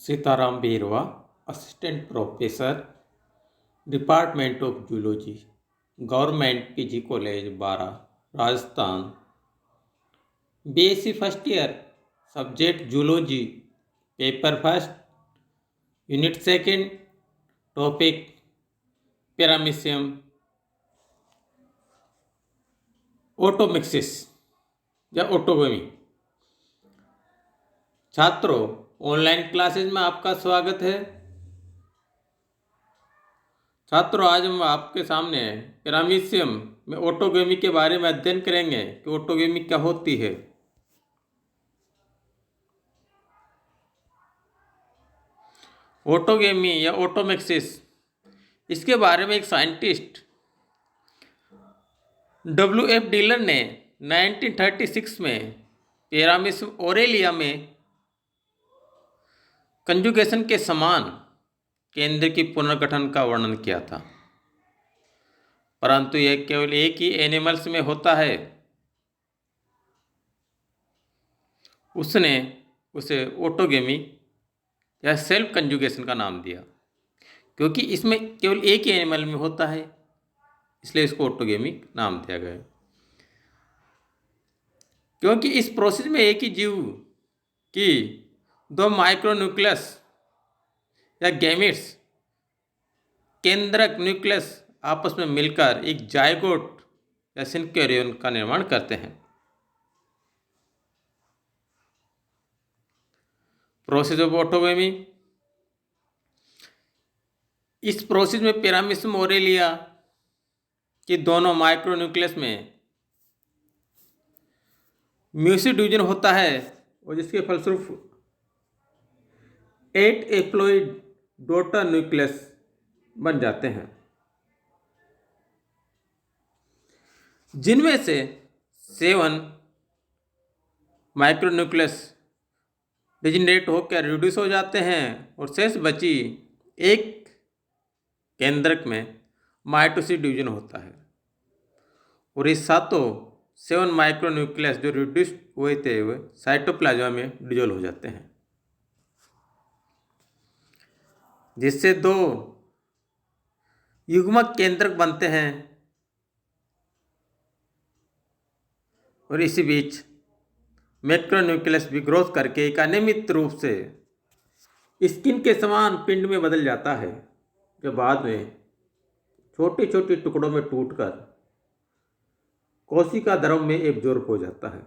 Sitaram Berwa, assistant professor, department of zoology, government PG college Bara, Rajasthan. BSc first year, subject zoology, paper first, unit second, topic paramecium automixis या autogamy. छात्रों, online classes में आपका स्वागत है। छात्रों, आज हम आपके सामने पैरामीशियम में ऑटोगमी के बारे में अध्ययन करेंगे कि ऑटोगमी क्या होती है। ऑटोगमी या ऑटोमिक्सिस, इसके बारे में एक साइंटिस्ट WF डीलर ने 1936 में पैरामीशियम ओरेलिया में कंजुगेशन के समान केंद्र की पुनर्गठन का वर्णन किया था, परंतु यह केवल एक ही एनिमल्स में होता है। उसने उसे ऑटोगमी या सेल्फ कंजुगेशन का नाम दिया, क्योंकि इसमें केवल एक ही एनिमल में होता है, इसलिए इसको ऑटोगमी नाम दिया गया। क्योंकि इस प्रोसेस में एक ही जीव की दो माइक्रोन्यूक्लियस या गैमेट्स केंद्रक न्यूक्लियस आपस में मिलकर एक जायगोट या सिनकैरियन का निर्माण करते हैं। प्रोसेस ऑफ ऑटोगमी, इस प्रोसेस में पैरामीशियम ओरेलिया कि दोनों माइक्रोन्यूक्लियस में म्यूसिड्यूजन होता है और जिसके फलस्वरूप 8 एप्लॉइड डॉटर न्यूक्लियस बन जाते हैं, जिनमें से 7 माइक्रोन्यूक्लियस डिजेनरेट होकर रिड्यूस हो जाते हैं और शेष बची एक केंद्रक में माइटोसिस डिवीजन होता है और ये सातों 7 माइक्रोन्यूक्लियस जो रिड्यूस हुए थे वे साइटोप्लाज्मा में डिजोल्व हो जाते हैं, जिससे 2 युग्मक केंद्रक बनते हैं और इसी बीच मैक्रोन्यूक्लियस भी ग्रोथ करके एक अनियमित रूप से स्किन के समान पिंड में बदल जाता है, जो बाद में छोटे छोटे टुकड़ों में टूटकर कोशिका द्रव में एब्जॉर्ब हो जाता है।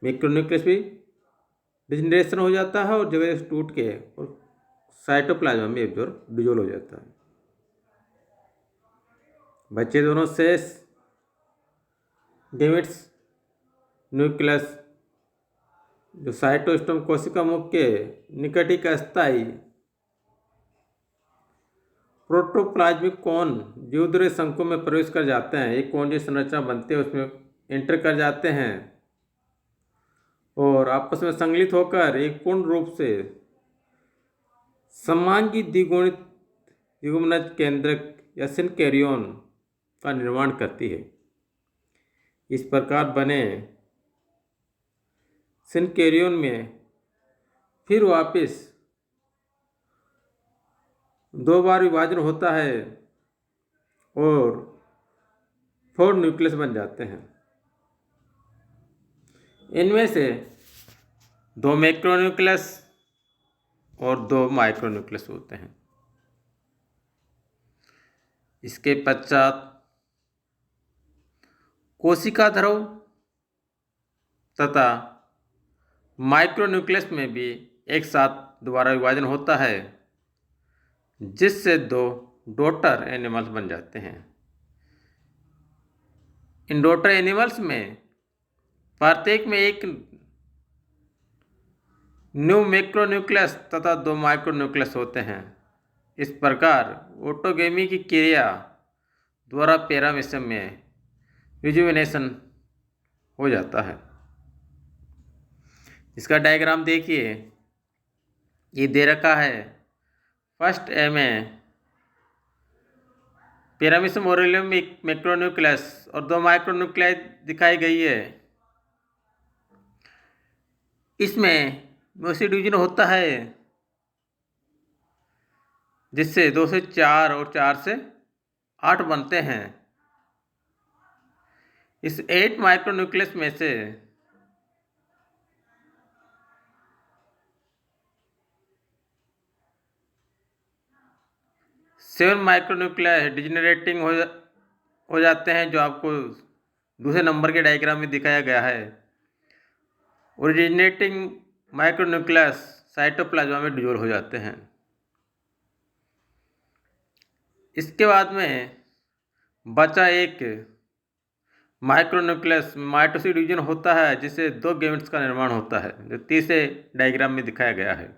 मैक्रोन्यूक्लियस भी डिजेनरेशन हो जाता है और जगह से टूट के और साइटोप्लाज्मा में एब्जॉर्ब डिजोल्व हो जाता है। बच्चे दोनों शेष गैमेट्स न्यूक्लियस जो साइटोस्टोम कोशिका मुख के निकट ही अस्थायी प्रोटोप्लाज्मिक कोन जीवद्रव्य शंकु में प्रवेश कर जाते हैं। एक कोन जैसी संरचना बनते हैं, उसमें एंटर कर जाते हैं और आपस में संगलित होकर एक पूर्ण रूप से समांगी द्विगुणित युग्मनज केंद्रक या सिनकैरियन का निर्माण करती है। इस प्रकार बने सिनकैरियन में फिर वापस 2 बार विभाजन होता है और 4 न्यूक्लियस बन जाते हैं। इनमें से 2 मैक्रोन्यूक्लियस और 2 माइक्रोन्यूक्लियस होते हैं। इसके पश्चात कोशिका ध्रुव तथा माइक्रोन्यूक्लियस में भी एक साथ दोबारा विभाजन होता है, जिससे 2 डॉटर एनिमल्स बन जाते हैं। इन डॉटर एनिमल्स में प्रत्येक में एक न्यू मैक्रोन्यूक्लियस तथा 2 माइक्रोन्यूक्लियस होते हैं। इस प्रकार ऑटोगमी की क्रिया द्वारा पैरामीशियम में रिजुविनेशन हो जाता है। इसका डायग्राम देखिए, ये दे रखा है। फर्स्ट ए में पैरामीशियम ओरेलियम में एक मैक्रोन्यूक्लियस और 2 माइक्रोन्यूक्लियस दिखाई गई है। इसमें मेयोसिस डिवीजन होता है, जिससे 2 से 4 और 4 से 8 बनते हैं। इस 8 माइक्रोन्यूक्लियस में से 7 माइक्रोन्यूक्लिया डिजेनरेटिंग हो जाते हैं, जो आपको दूसरे नंबर के डायग्राम में दिखाया गया है। ओरिजिनेटिंग माइक्रोन्यूक्लियस साइटोप्लाज्मा में डिसॉल्व हो जाते हैं। इसके बाद में बचा एक माइक्रोन्यूक्लियस माइटोसिस डिवीजन होता है, जिससे 2 गैमेट्स का निर्माण होता है, जो तीसरे डायग्राम में दिखाया गया है।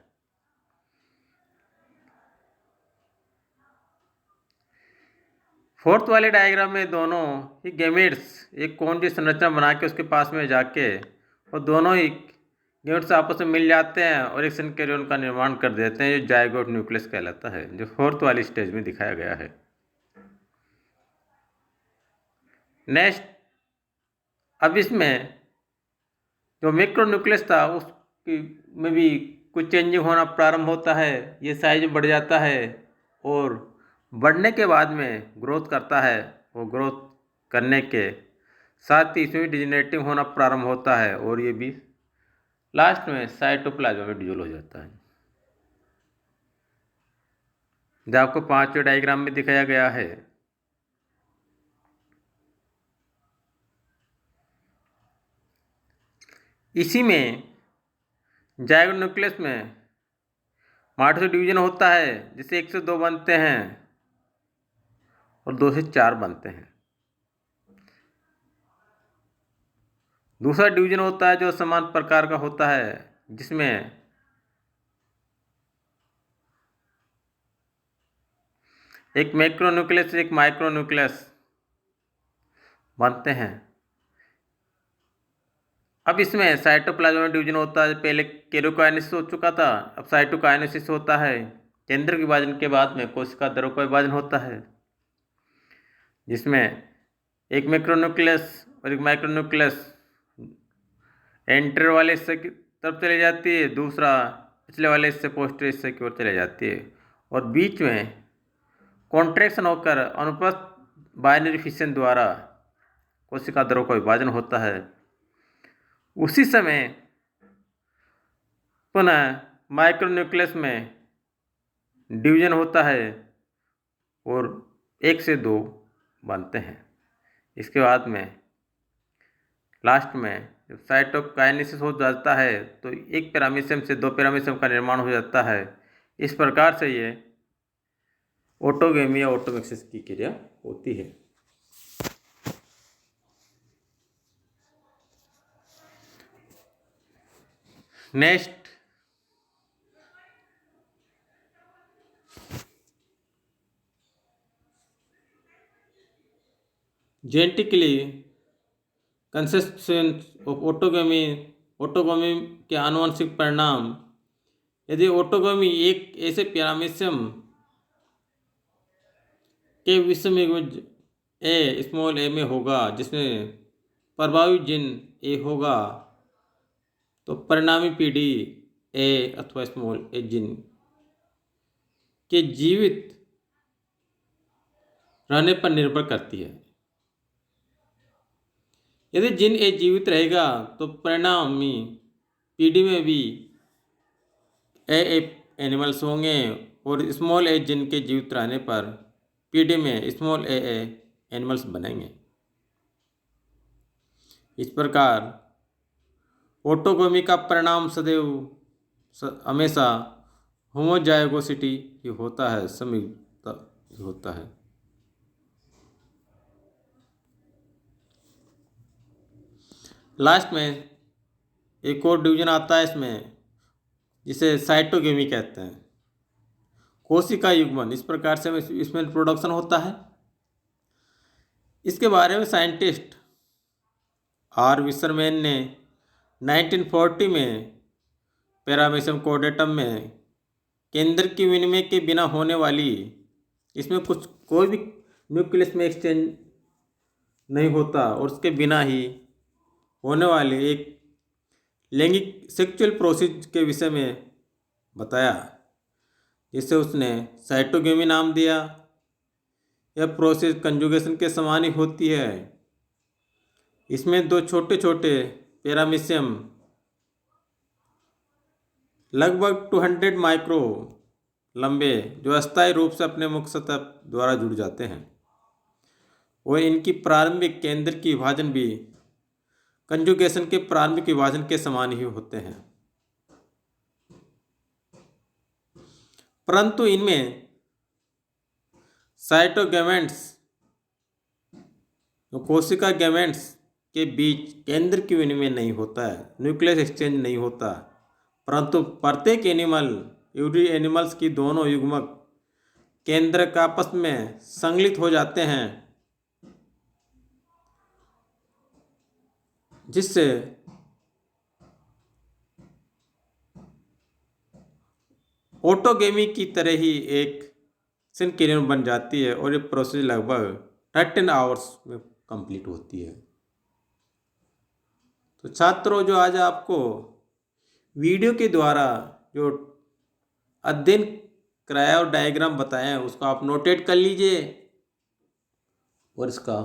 फोर्थ वाले डायग्राम में दोनों ही गैमेट्स एक कोन की संरचना बना के उसके पास में जाके और दोनों ही गैमेट्स आपस में मिल जाते हैं और एक सेंकैरियन का निर्माण कर देते हैं, जो जाइगोट न्यूक्लियस कहलाता है, जो फोर्थ वाली स्टेज में दिखाया गया है। नेक्स्ट, अब इसमें जो मैक्रोन्यूक्लियस था उसकी में भी कुछ चेंजिंग होना प्रारंभ होता है। ये साइज बढ़ जाता है और बढ़ने के बाद में ग्रोथ करता है। वो ग्रोथ करने के साथ ही इसमें डिजेनरेटिव होना प्रारंभ होता है और ये भी लास्ट में साइटोप्लाज्मा में डिसॉल्व हो जाता है, जो आपको 5वें डायग्राम में दिखाया गया है। इसी में जाइगोट न्यूक्लियस में माइटोसिस डिवीजन होता है, जिससे 1 से 2 बनते हैं और 2 से 4 बनते हैं। दूसरा डिवीजन होता है जो समान प्रकार का होता है, जिसमें एक मैक्रोन्यूक्लियस एक माइक्रोन्यूक्लियस बनते हैं। अब इसमें साइटोप्लाज्मा में डिवीजन होता है। पहले केरोकाइनेसिस हो चुका था, अब साइटोकाइनेसिस होता है। केंद्रक विभाजन के बाद में कोशिका द्रव का विभाजन होता है, जिसमें एक मैक्रोन्यूक्लियस और एक माइक्रोन्यूक्लियस एंटर वाले हिस्से की तरफ चले जाती है, दूसरा पिछले वाले हिस्से पोस्टीरियर हिस्से की ओर चले जाती है और बीच में कॉन्ट्रैक्शन होकर अनुप्रस्थ बाइनरी फिशन द्वारा कोशिका द्रव का विभाजन होता है। उसी समय पुनः माइक्रोन्यूक्लियस में डिवीजन होता है और 1 से 2 बनते हैं। इसके बाद में लास्ट में जब साइटोकाइनेसिस हो जाता है तो एक पैरामीशियम से 2 पैरामीशियम का निर्माण हो जाता है। इस प्रकार से ये ऑटोगेमी या ऑटोमिक्सिस की क्रिया होती है। नेक्स्ट, जेनेटिकली कंसिस्टेंस ऑफ ऑटोगमी के आनुवंशिक परिणाम। यदि ऑटोगमी एक ऐसे पैरामीशियम के विषम युग्मज स्मॉल ए में होगा जिसमें प्रभावी जीन ए होगा, तो परिणामी पीढ़ी ए अथवा स्मॉल ए जीन के जीवित रहने पर निर्भर करती है। यदि जीन ए जीवित रहेगा तो परिणामी पीढ़ी में भी ए एनिमल्स होंगे और स्मॉल ए जीन के जीवित रहने पर पीढ़ी में स्मॉल ए एनिमल्स बनेंगे। इस प्रकार ऑटोगमी का परिणाम सदैव हमेशा होमोजाइगोसिटी ही होता है, समयुक्तता ही होता है। लास्ट में एक और डिवीजन आता है इसमें, जिसे साइटोगेमी कहते हैं, कोशिका युग्मन। इस प्रकार से इसमें रिप्रोडक्शन होता है। इसके बारे में साइंटिस्ट आर विसरमैन ने 1940 में पैरामीशियम कोडेटम में केंद्र की विनिमय के बिना होने वाली, इसमें कोई भी न्यूक्लियस में एक्सचेंज नहीं होता और उसके बिना ही होने वाली एक लैंगिक सेक्सुअल प्रोसेस के विषय में बताया, जिसे उसने साइटोगेमी नाम दिया। यह प्रोसेस कंजुगेशन के समान ही होती है। इसमें दो छोटे छोटे पैरामीशियम लगभग 200 माइक्रो लंबे, जो अस्थायी रूप से अपने मुख्य सतह द्वारा जुड़ जाते हैं, और इनकी प्रारंभिक केंद्र की विभाजन भी कंजुगेशन के प्रारंभिक विभाजन के समान ही होते हैं। परंतु इनमें साइटोगेमेट्स, कोशिका गैमेट्स के बीच केंद्र की विनिमय नहीं होता है, न्यूक्लियस एक्सचेंज नहीं होता, परंतु प्रत्येक एनिमल्स की दोनों युग्मक केंद्रक आपस में संगलित हो जाते हैं, जिससे ऑटोगेमी की तरह ही एक सिनकिरियन बन जाती है, और ये प्रोसेस लगभग 13 आवर्स में कंप्लीट होती है। तो छात्रों, जो आज आपको वीडियो के द्वारा जो अध्ययन कराया और डायग्राम बताया है, उसको आप नोटेट कर लीजिए और इसका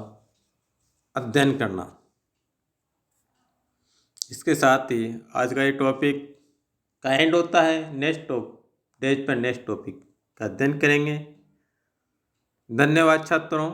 अध्ययन करना। इसके साथ ही आज का ये टॉपिक का एंड होता है। नेक्स्ट डेज पर नेक्स्ट टॉपिक का अध्ययन करेंगे। धन्यवाद छात्रों।